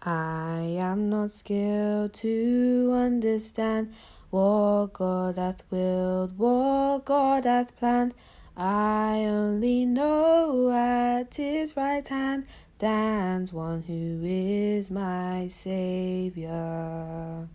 I am not skilled to understand what God hath willed, what God hath planned. I only know at his right hand stands one who is my Saviour.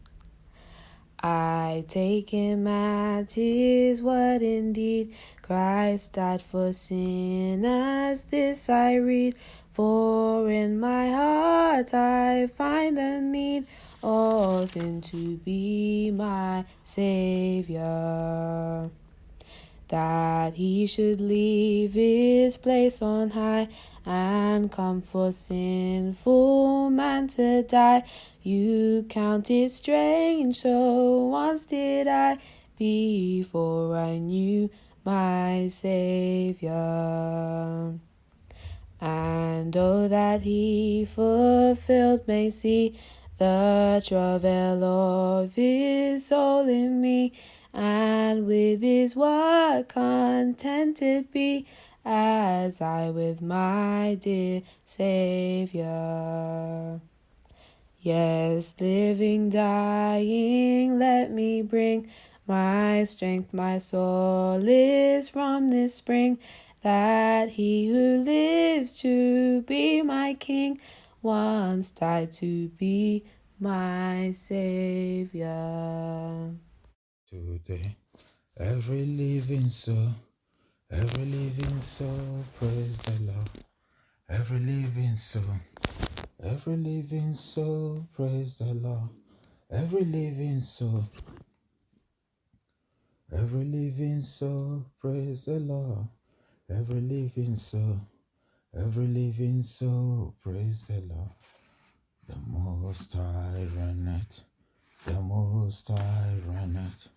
I take him at his word indeed. Christ died for sinners, this I read. For in my heart I find a need of him to be my Saviour, that he should leave his place on high and come for sinful man to die. You count it strange, so once did I, before I knew my Saviour. And oh, that he fulfilled may see the travail of his soul in me, and with his work contented be, as I with my dear Saviour. Yes, living, dying, let me bring my strength, my solace from this spring, that he who lives to be my King once died to be my Saviour. Today, every living soul, praise the Lord. Every living soul, praise the Lord. Every living soul, praise the Lord. Every living soul, praise the Lord. The Most High reigneth, the Most High reigneth,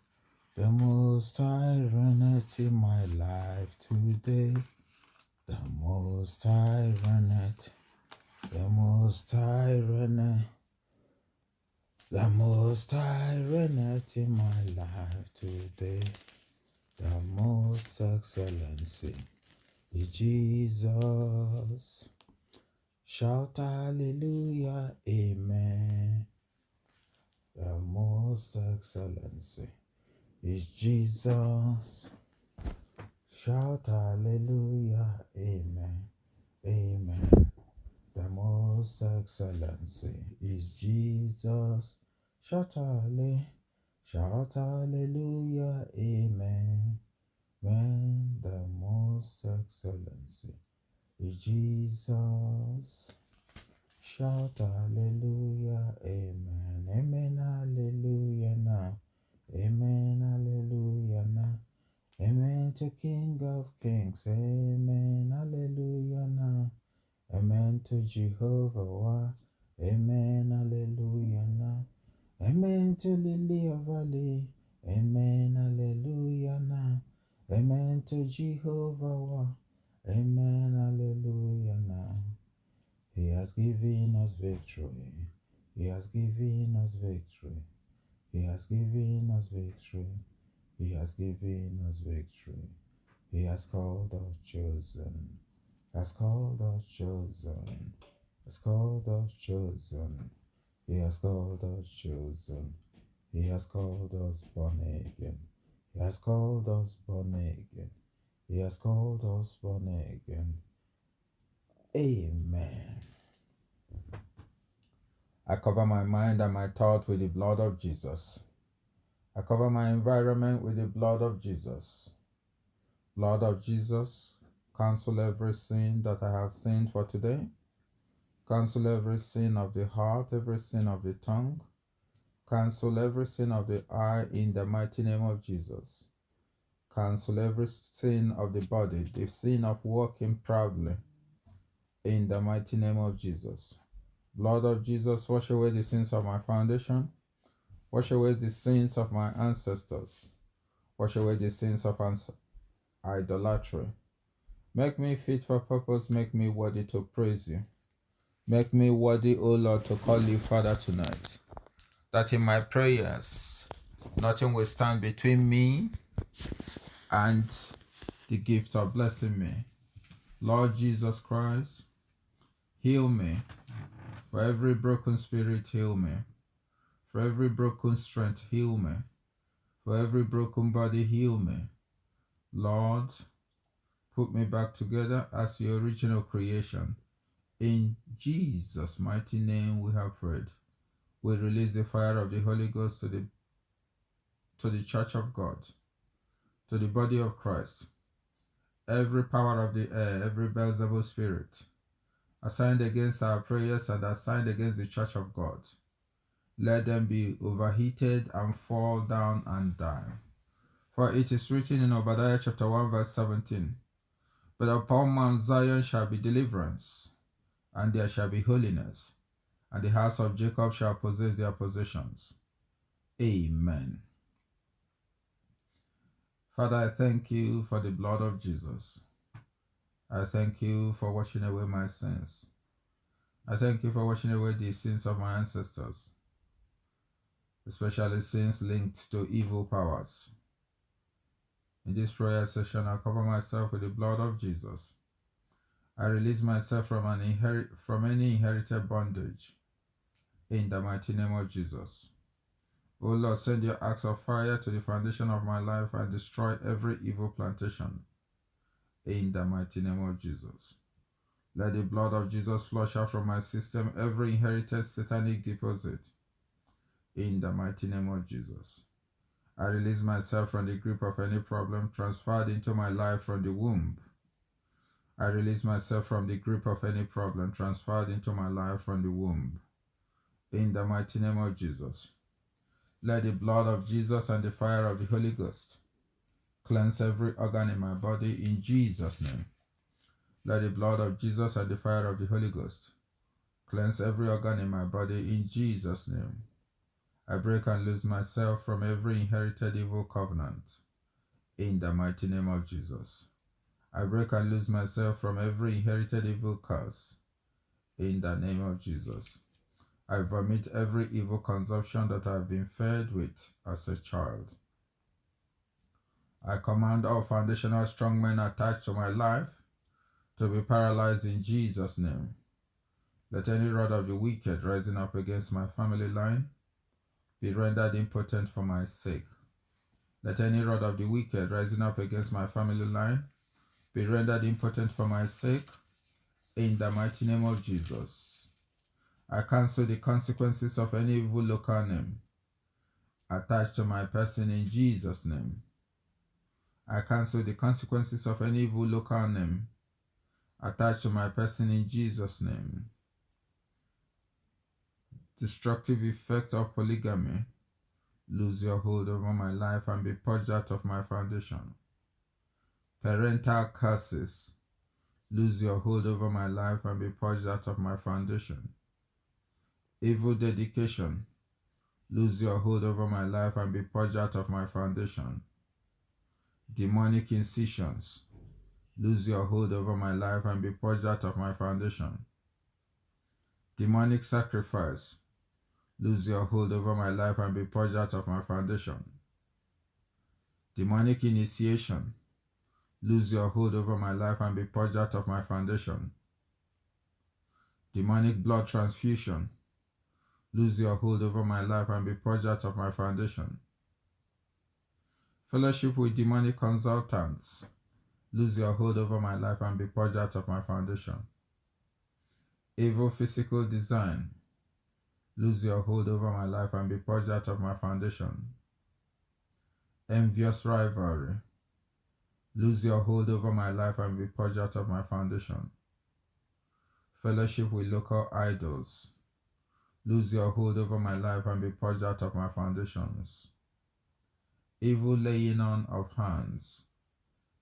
the Most High reigneth in my life today. The Most High reigneth, the Most High reigneth, the Most High reigneth in my life today. The Most Excellency is Jesus. Shout hallelujah, amen. The Most Excellency is Jesus. Shout hallelujah, amen, amen. The Most Excellency is Jesus. Shout hallelujah, amen. When the Most Excellency is Jesus. Shout hallelujah, amen, amen, hallelujah now, amen, hallelujah now, amen to King of Kings, amen, hallelujah now, amen to Jehovah, amen, hallelujah now, amen to Lily of Valley, amen, hallelujah now, amen to Jehovah, amen, hallelujah now. He has given us victory. He has given us victory. He has given us victory. He has given us victory. He has called us chosen. Has called us chosen. Has called us chosen. He has called us chosen. He has called us born again. He has called us born again. He has called us born again. Amen. I cover my mind and my thought with the blood of Jesus. I cover my environment with the blood of Jesus. Blood of Jesus, cancel every sin that I have sinned for today. Cancel every sin of the heart, every sin of the tongue. Cancel every sin of the eye in the mighty name of Jesus. Cancel every sin of the body, the sin of walking proudly in the mighty name of Jesus. Blood of Jesus, wash away the sins of my foundation. Wash away the sins of my ancestors. Wash away the sins of idolatry. Make me fit for purpose. Make me worthy to praise you. Make me worthy, O Lord, to call you Father tonight. That in my prayers, nothing will stand between me and the gift of blessing me. Lord Jesus Christ, heal me. For every broken spirit, heal me. For every broken strength, heal me. For every broken body, heal me. Lord, put me back together as your original creation. In Jesus' mighty name we have prayed. We release the fire of the Holy Ghost to the church of God, to the body of Christ. Every power of the air, every Beelzebub spirit, assigned against our prayers and assigned against the church of God, let them be overheated and fall down and die. For it is written in Obadiah chapter 1 verse 17, But upon Mount Zion shall be deliverance, and there shall be holiness, and the house of Jacob shall possess their possessions. Amen. Father, I thank you for the blood of Jesus. I thank you for washing away my sins. I thank you for washing away the sins of my ancestors, especially sins linked to evil powers. In this prayer session, I cover myself with the blood of Jesus. I release myself from any inherited bondage in the mighty name of Jesus. O Lord, send your axe of fire to the foundation of my life and destroy every evil plantation in the mighty name of Jesus. Let the blood of Jesus flush out from my system every inherited satanic deposit in the mighty name of Jesus. I release myself from the grip of any problem transferred into my life from the womb. I release myself from the grip of any problem transferred into my life from the womb. In the mighty name of Jesus. Let the blood of Jesus and the fire of the Holy Ghost cleanse every organ in my body in Jesus' name. Let the blood of Jesus and the fire of the Holy Ghost cleanse every organ in my body in Jesus' name. I break and loose myself from every inherited evil covenant in the mighty name of Jesus. I break and loose myself from every inherited evil curse in the name of Jesus. I vomit every evil consumption that I have been fed with as a child. I command all foundational strong men attached to my life to be paralyzed in Jesus' name. Let any rod of the wicked rising up against my family line be rendered impotent for my sake. Let any rod of the wicked rising up against my family line be rendered impotent for my sake in the mighty name of Jesus. I cancel the consequences of any evil local name attached to my person in Jesus' name. I cancel the consequences of any evil local name attached to my person in Jesus' name. Destructive effect of polygamy, lose your hold over my life and be purged out of my foundation. Parental curses, lose your hold over my life and be purged out of my foundation. Evil dedication, lose your hold over my life and be purged out of my foundation. Demonic incisions, lose your hold over my life and be purged out of my foundation. Demonic sacrifice, lose your hold over my life and be purged out of my foundation. Demonic initiation, lose your hold over my life and be purged out of my foundation. Demonic blood transfusion, lose your hold over my life and be purged out of my foundation. Fellowship with demonic consultants, lose your hold over my life and be purged out of my foundation. Evil physical design, lose your hold over my life and be purged out of my foundation. Envious rivalry, lose your hold over my life and be purged out of my foundation. Fellowship with local idols, lose your hold over my life and be purged out of my foundations. Evil laying on of hands,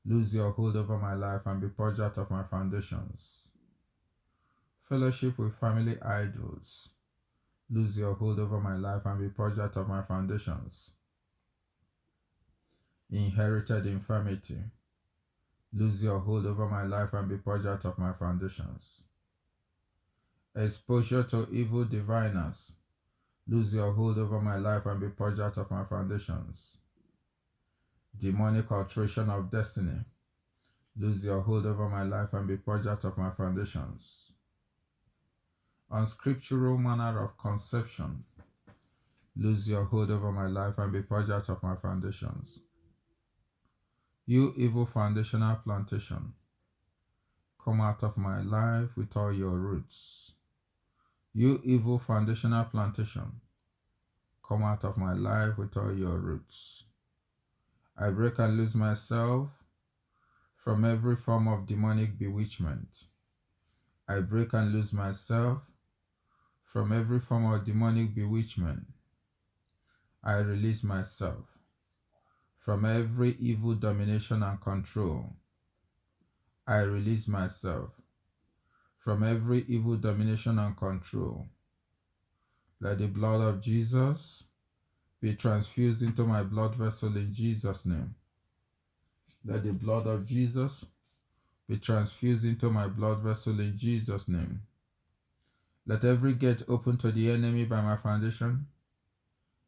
lose your hold over my life and be purged out of my foundations. Fellowship with family idols, lose your hold over my life and be purged out of my foundations. Inherited infirmity, lose your hold over my life and be purged out of my foundations. Exposure to evil diviners, lose your hold over my life and be purged out of my foundations. Demonic alteration of destiny, lose your hold over my life and be purged out of my foundations. unscriptural manner of conception, lose your hold over my life and be purged out of my foundations. You evil foundational plantation, come out of my life with all your roots. You evil foundational plantation, come out of my life with all your roots. I break and loose myself from every form of demonic bewitchment. I break and loose myself from every form of demonic bewitchment. I release myself from every evil domination and control. I release myself from every evil domination and control. Let the blood of Jesus be transfused into my blood vessel in Jesus' name. Let the blood of Jesus be transfused into my blood vessel in Jesus' name. Let every gate open to the enemy by my foundation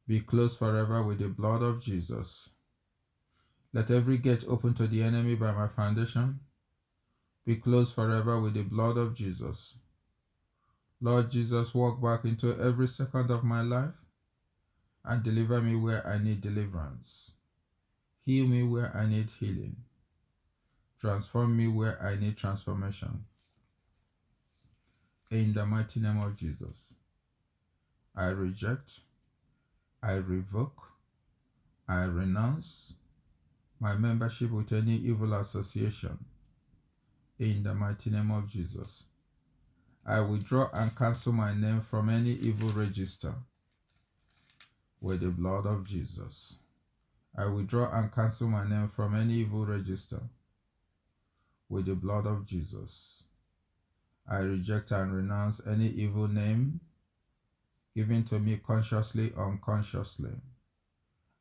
be closed forever with the blood of Jesus. Let every gate open to the enemy by my foundation be closed forever with the blood of Jesus. Lord Jesus, walk back into every second of my life and deliver me where I need deliverance. Heal me where I need healing. Transform me where I need transformation. In the mighty name of Jesus, I reject, I revoke, I renounce my membership with any evil association. In the mighty name of Jesus, I withdraw and cancel my name from any evil register with the blood of Jesus. I withdraw and cancel my name from any evil register with the blood of Jesus. I reject and renounce any evil name given to me consciously or unconsciously.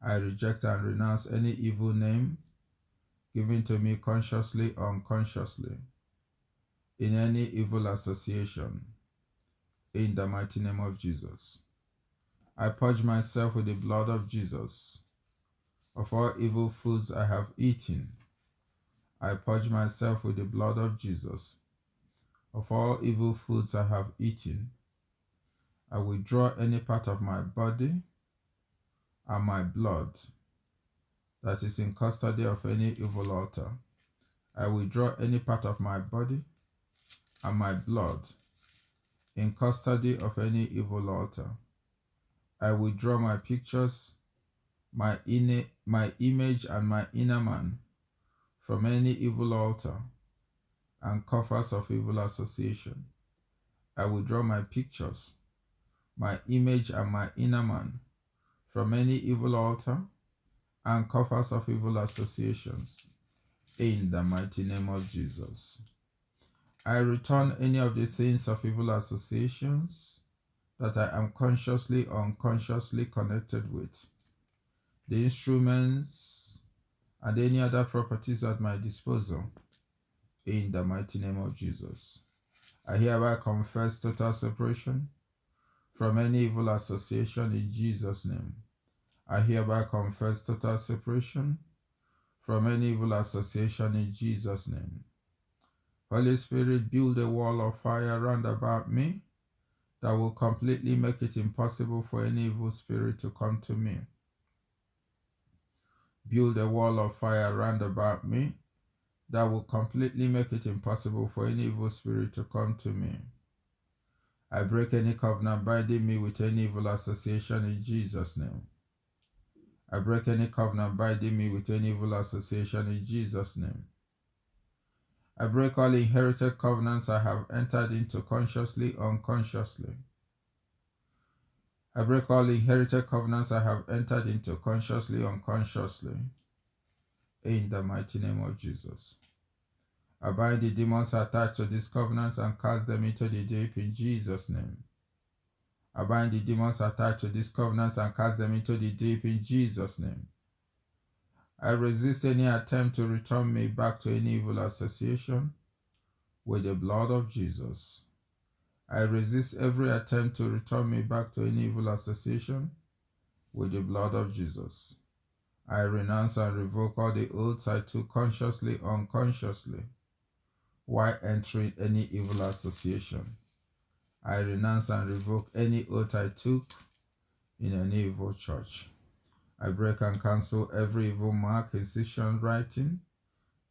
I reject and renounce any evil name given to me consciously or unconsciously in any evil association. In the mighty name of Jesus, I purge myself with the blood of Jesus of all evil foods I have eaten. I purge myself with the blood of Jesus of all evil foods I have eaten. I withdraw any part of my body and my blood that is in custody of any evil altar. I withdraw any part of my body and my blood in custody of any evil altar. I withdraw my pictures, my image and my inner man from any evil altar and coffers of evil association. I withdraw my pictures, my image and my inner man from any evil altar and coffers of evil associations. In the mighty name of Jesus, I return any of the things of evil associations that I am consciously or unconsciously connected with, the instruments and any other properties at my disposal. In the mighty name of Jesus, I hereby confess total separation from any evil association in Jesus' name. I hereby confess total separation from any evil association in Jesus' name. Holy Spirit, build a wall of fire round about me that will completely make it impossible for any evil spirit to come to me. Build a wall of fire round about me that will completely make it impossible for any evil spirit to come to me. I break any covenant binding me with any evil association in Jesus' name. I break any covenant binding me with any evil association in Jesus' name. I break all inherited covenants I have entered into consciously or unconsciously. I break all inherited covenants I have entered into consciously or unconsciously. In the mighty name of Jesus, I bind the demons attached to these covenants and cast them into the deep in Jesus' name. I bind the demons attached to these covenants and cast them into the deep in Jesus' name. I resist any attempt to return me back to any evil association with the blood of Jesus. I resist every attempt to return me back to any evil association with the blood of Jesus. I renounce and revoke all the oaths I took consciously or unconsciously while entering any evil association. I renounce and revoke any oath I took in any evil church. I break and cancel every evil mark, incision, writing,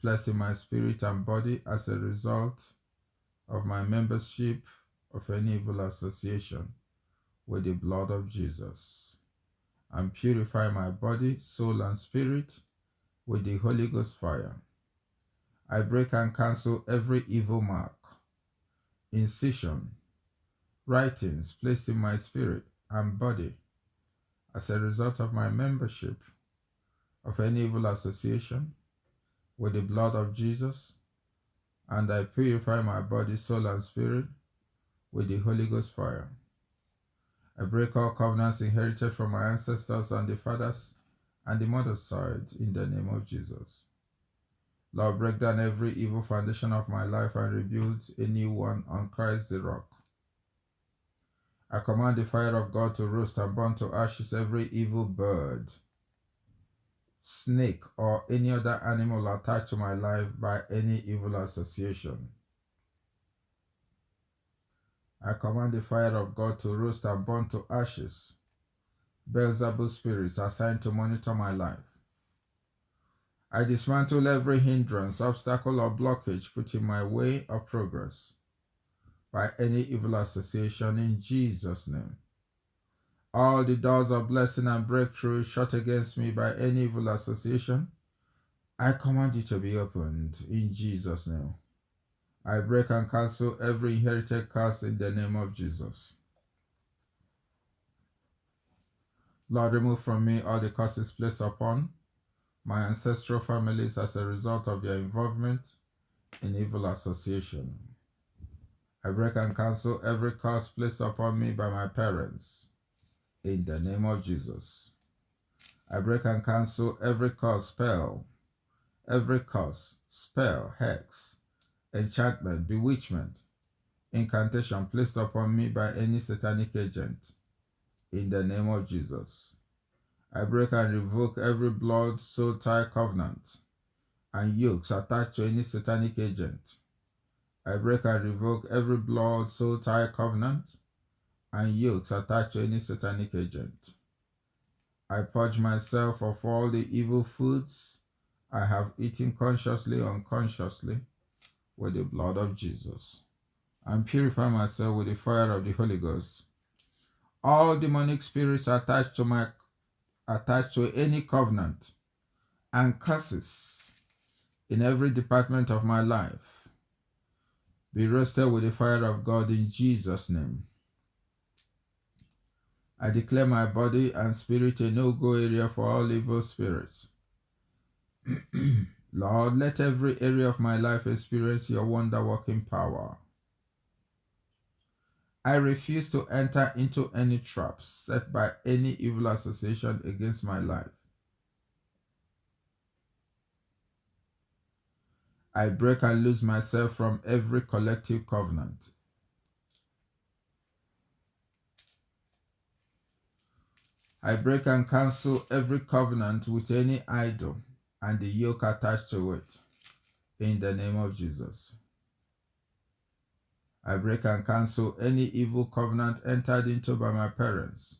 placed in my spirit and body as a result of my membership of any evil association with the blood of Jesus, and purify my body, soul, and spirit with the Holy Ghost fire. I break and cancel every evil mark, incision, writings placed in my spirit and body as a result of my membership of any evil association with the blood of Jesus, and I purify my body, soul, and spirit with the Holy Ghost fire. I break all covenants inherited from my ancestors on the father's and the mother's side in the name of Jesus. Lord, break down every evil foundation of my life and rebuild a new one on Christ the rock. I command the fire of God to roast and burn to ashes every evil bird, snake, or any other animal attached to my life by any evil association. I command the fire of God to roast and burn to ashes Beelzebub spirits assigned to monitor my life. I dismantle every hindrance, obstacle, or blockage put in my way of progress by any evil association in Jesus' name. All the doors of blessing and breakthrough shut against me by any evil association, I command you to be opened in Jesus' name. I break and cancel every inherited curse in the name of Jesus. Lord, remove from me all the curses placed upon my ancestral families as a result of their involvement in evil association. I break and cancel every curse placed upon me by my parents in the name of Jesus. I break and cancel every curse, spell, hex, enchantment, bewitchment, incantation placed upon me by any satanic agent in the name of Jesus. I break and revoke every blood, soul tie covenant and yokes attached to any satanic agent. I break and revoke every blood, soul tie covenant and yokes attached to any satanic agent. I purge myself of all the evil foods I have eaten consciously or unconsciously with the blood of Jesus, and purify myself with the fire of the Holy Ghost. All demonic spirits attached to any covenant and curses in every department of my life be roasted with the fire of God in Jesus' name. I declare my body and spirit a no-go area for all evil spirits. Lord, let every area of my life experience your wonder-working power. I refuse to enter into any traps set by any evil association against my life. I break and loose myself from every collective covenant. I break and cancel every covenant with any idol and the yoke attached to it in the name of Jesus. I break and cancel any evil covenant entered into by my parents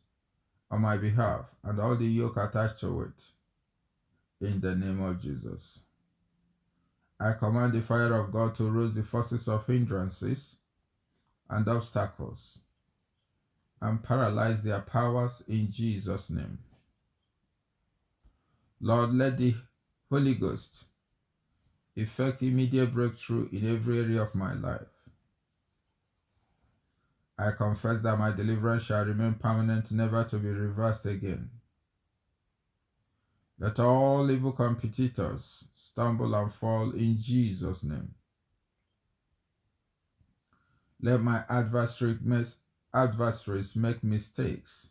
on my behalf and all the yoke attached to it in the name of Jesus. I command the fire of God to roast the forces of hindrances and obstacles and paralyze their powers in Jesus' name. Lord, let the Holy Ghost effect immediate breakthrough in every area of my life. I confess that my deliverance shall remain permanent, never to be reversed again. Let all evil competitors stumble and fall in Jesus' name. Let my adversaries make mistakes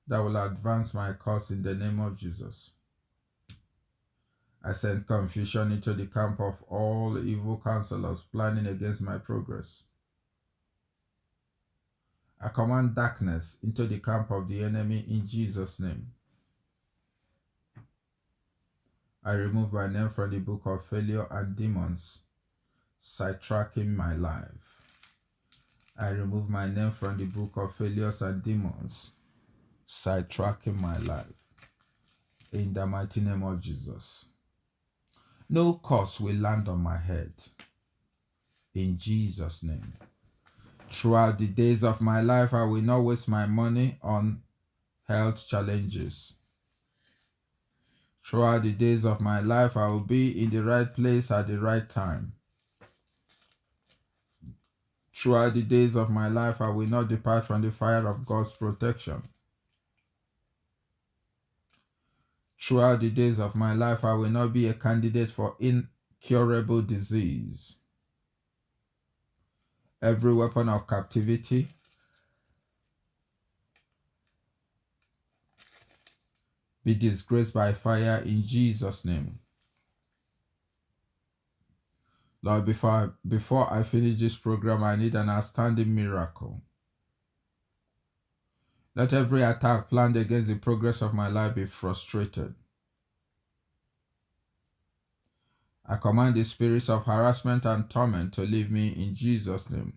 that will advance my cause in the name of Jesus. I send confusion into the camp of all evil counselors planning against my progress. I command darkness into the camp of the enemy in Jesus' name. I remove my name from the book of failure and demons sidetracking my life. I remove my name from the book of failures and demons, sidetracking my life. In the mighty name of Jesus. No curse will land on my head. In Jesus' name. Throughout the days of my life, I will not waste my money on health challenges. Throughout the days of my life, I will be in the right place at the right time. Throughout the days of my life, I will not depart from the fire of God's protection. Throughout the days of my life, I will not be a candidate for incurable disease. Every weapon of captivity be disgraced by fire in Jesus' name. Lord, before I finish this program, I need an outstanding miracle. Let every attack planned against the progress of my life be frustrated. I command the spirits of harassment and torment to leave me in Jesus' name.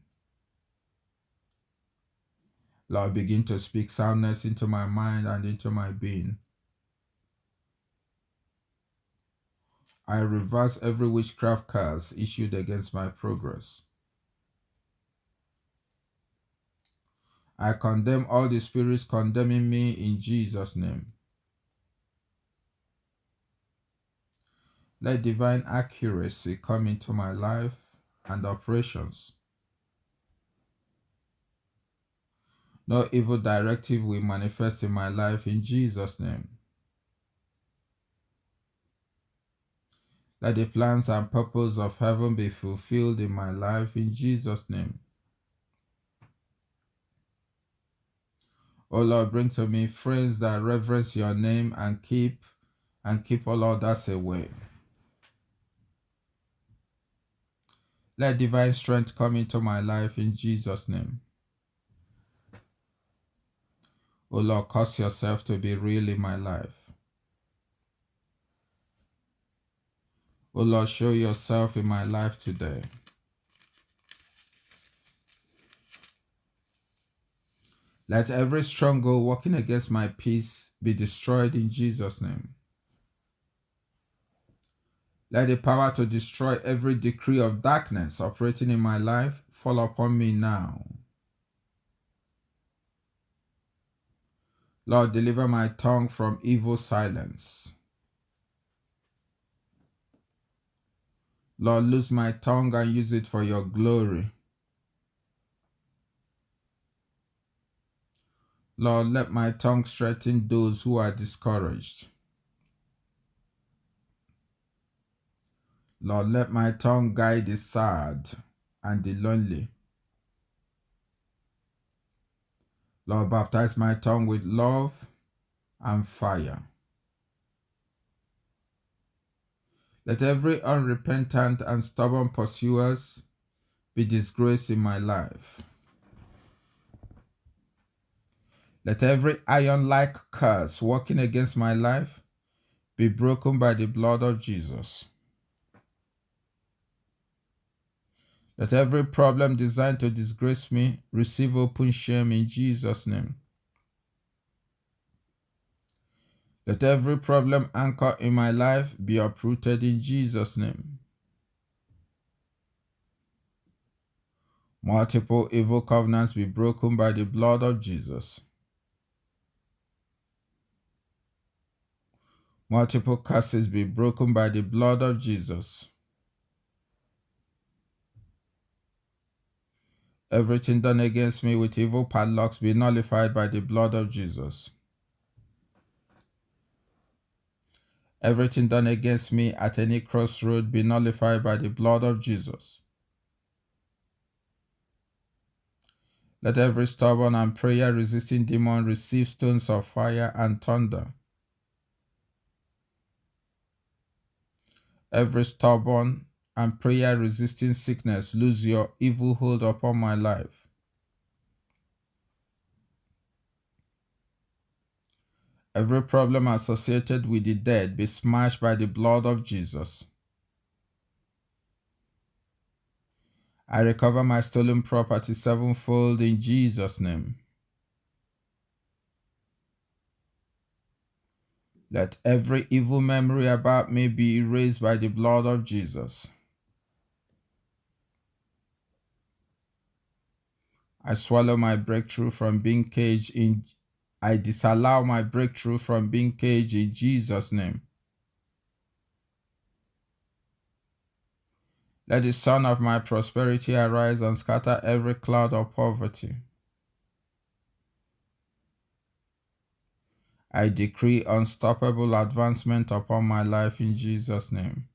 Lord, begin to speak soundness into my mind and into my being. I reverse every witchcraft curse issued against my progress. I condemn all the spirits condemning me in Jesus' name. Let divine accuracy come into my life and operations. No evil directive will manifest in my life in Jesus' name. Let the plans and purpose of heaven be fulfilled in my life in Jesus' name. O Lord, bring to me friends that reverence your name and keep all others away. Let divine strength come into my life in Jesus' name. O Lord, cause yourself to be real in my life. O Lord, show yourself in my life today. Let every stronghold working against my peace be destroyed in Jesus' name. Let the power to destroy every decree of darkness operating in my life fall upon me now. Lord, deliver my tongue from evil silence. Lord, loose my tongue and use it for your glory. Lord, let my tongue strengthen those who are discouraged. Lord, let my tongue guide the sad and the lonely. Lord, baptize my tongue with love and fire. Let every unrepentant and stubborn pursuers be disgraced in my life. Let every iron-like curse working against my life be broken by the blood of Jesus. Let every problem designed to disgrace me receive open shame in Jesus' name. Let every problem anchored in my life be uprooted in Jesus' name. Multiple evil covenants be broken by the blood of Jesus. Multiple curses be broken by the blood of Jesus. Everything done against me with evil padlocks be nullified by the blood of Jesus. Everything done against me at any crossroad be nullified by the blood of Jesus. Let every stubborn and prayer-resisting demon receive stones of fire and thunder. Every stubborn and prayer-resisting sickness, lose your evil hold upon my life. Every problem associated with the dead be smashed by the blood of Jesus. I recover my stolen property sevenfold in Jesus' name. Let every evil memory about me be erased by the blood of Jesus. I swallow my breakthrough from being caged in. I disallow my breakthrough from being caged in Jesus' name. Let the sun of my prosperity arise and scatter every cloud of poverty. I decree unstoppable advancement upon my life in Jesus' name.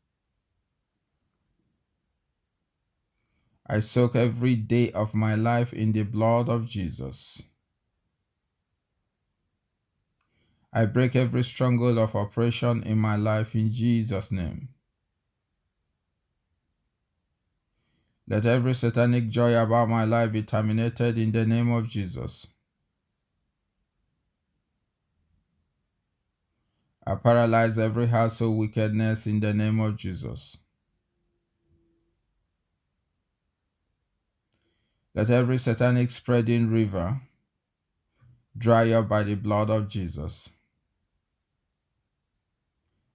I soak every day of my life in the blood of Jesus. I break every stronghold of oppression in my life in Jesus' name. Let every satanic joy about my life be terminated in the name of Jesus. I paralyze every household wickedness in the name of Jesus. Let every satanic spreading river dry up by the blood of Jesus.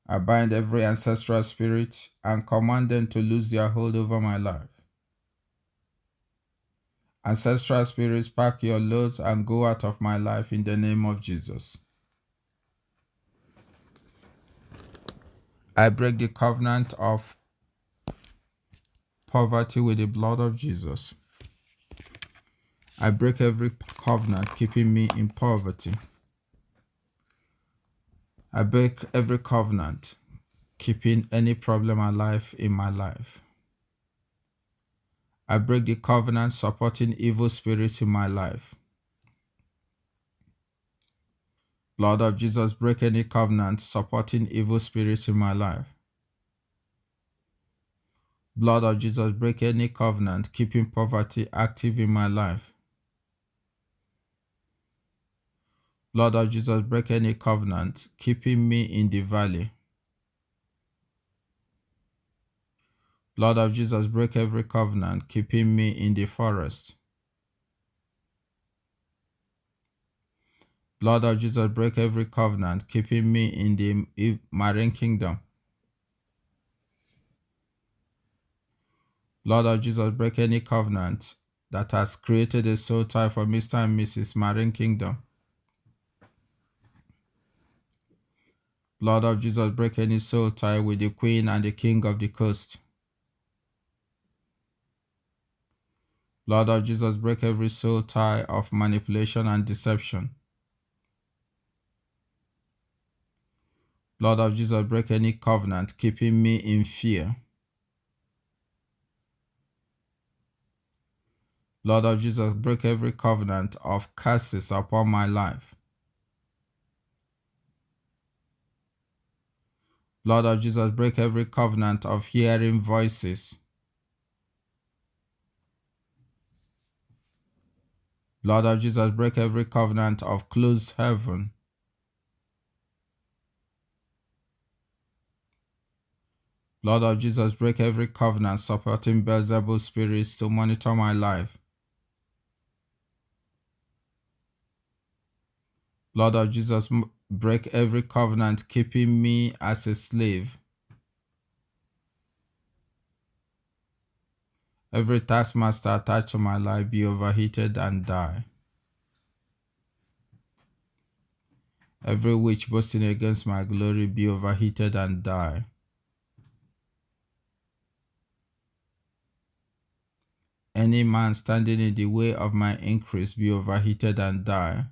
I bind every ancestral spirit and command them to lose their hold over my life. Ancestral spirits, pack your loads and go out of my life in the name of Jesus. I break the covenant of poverty with the blood of Jesus. I break every covenant keeping me in poverty. I break every covenant keeping any problem alive in my life. I break the covenant supporting evil spirits in my life. Blood of Jesus, break any covenant supporting evil spirits in my life. Blood of Jesus, break any covenant keeping poverty active in my life. Blood of Jesus, break any covenant keeping me in the valley. Blood of Jesus, break every covenant keeping me in the forest. Blood of Jesus, break every covenant keeping me in the marine kingdom. Blood of Jesus, break any covenant that has created a soul tie for Mr. and Mrs. Marine Kingdom. Blood of Jesus, break any soul tie with the Queen and the King of the Coast. Blood of Jesus, break every soul tie of manipulation and deception. Blood of Jesus, break any covenant keeping me in fear. Blood of Jesus, break every covenant of curses upon my life. Blood of Jesus, break every covenant of hearing voices. Blood of Jesus, break every covenant of closed heaven. Blood of Jesus, break every covenant supporting Beelzebub spirits to monitor my life. Blood of Jesus, break every covenant keeping me as a slave. Every taskmaster attached to my life be overheated and die. Every witch boasting against my glory be overheated and die. Any man standing in the way of my increase be overheated and die.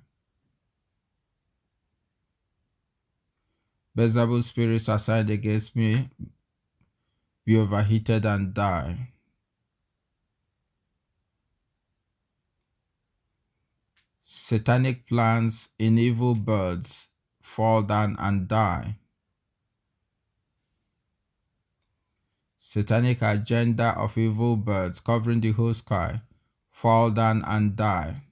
Beelzebub spirits assigned against me be overheated and die. Satanic plans in evil birds fall down and die. Satanic agenda of evil birds covering the whole sky fall down and die.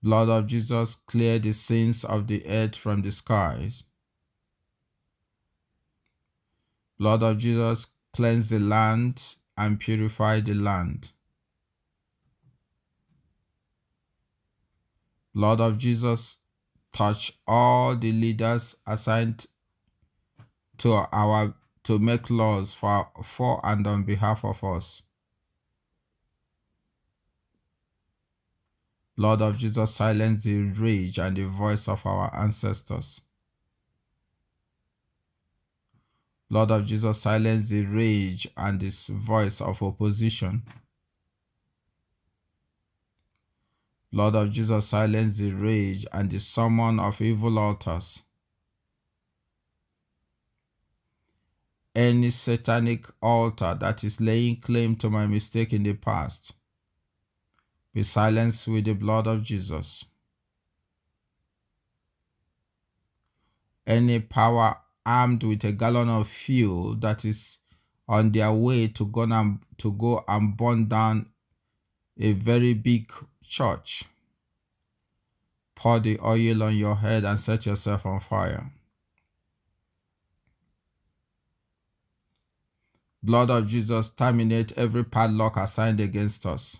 Blood of Jesus, clear the sins of the earth from the skies. Blood of Jesus, cleanse the land and purify the land. Blood of Jesus, touch all the leaders assigned to make laws for and on behalf of us. Blood of Jesus, silence the rage and the voice of our ancestors. Blood of Jesus, silence the rage and this voice of opposition. Blood of Jesus, silence the rage and the summon of evil altars. Any satanic altar that is laying claim to my mistake in the past, be silenced with the blood of Jesus. Any power armed with a gallon of fuel that is on their way to go and burn down a very big church, pour the oil on your head and set yourself on fire. Blood of Jesus, terminate every padlock assigned against us.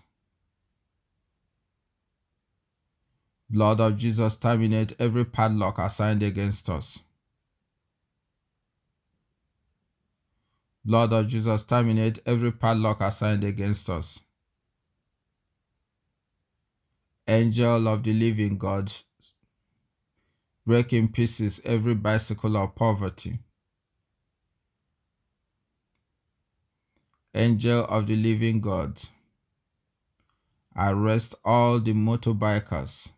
Blood of Jesus, terminate every padlock assigned against us. Blood of Jesus, terminate every padlock assigned against us. Angel of the living God, break in pieces every bicycle of poverty. Angel of the living God, arrest all the motorbikers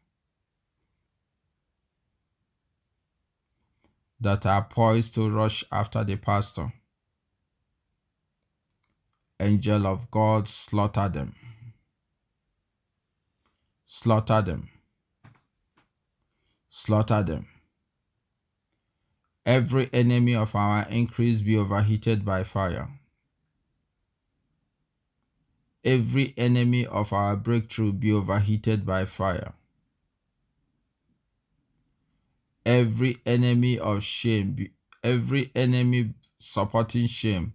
that are poised to rush after the pastor. Angel of God, slaughter them. Slaughter them. Slaughter them. Every enemy of our increase be overheated by fire. Every enemy of our breakthrough be overheated by fire. Every enemy of shame, every enemy supporting shame,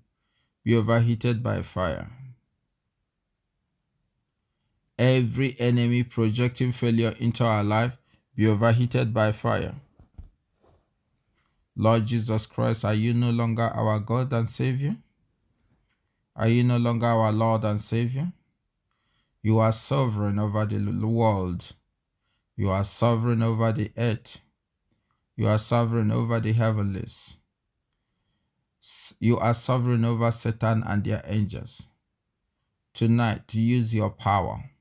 be overheated by fire. Every enemy projecting failure into our life, be overheated by fire. Lord Jesus Christ, are you no longer our God and Savior? Are you no longer our Lord and Savior? You are sovereign over the world. You are sovereign over the earth. You are sovereign over the heavens. You are sovereign over Satan and their angels. Tonight, use your power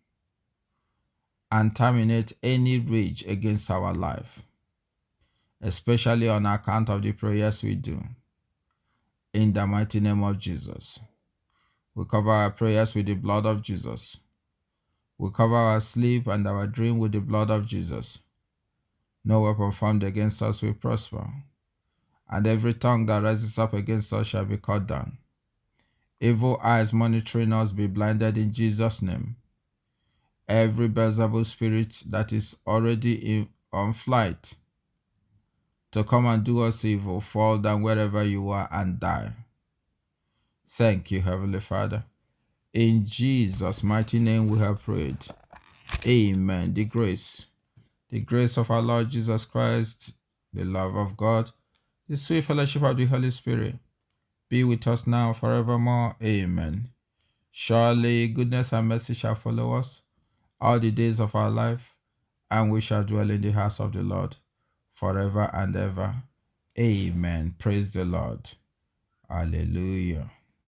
and terminate any rage against our life, especially on account of the prayers we do. In the mighty name of Jesus, we cover our prayers with the blood of Jesus. We cover our sleep and our dream with the blood of Jesus. No weapon formed against us will prosper, and every tongue that rises up against us shall be cut down. Evil eyes monitoring us be blinded in Jesus' name. Every Beelzebub spirit that is already on flight to come and do us evil, fall down wherever you are and die. Thank you, Heavenly Father. In Jesus' mighty name we have prayed. Amen. The grace of our Lord Jesus Christ, the love of God, the sweet fellowship of the Holy Spirit be with us now forevermore. Amen. Surely goodness and mercy shall follow us all the days of our life, and we shall dwell in the house of the Lord forever and ever. Amen. Praise the Lord. Hallelujah.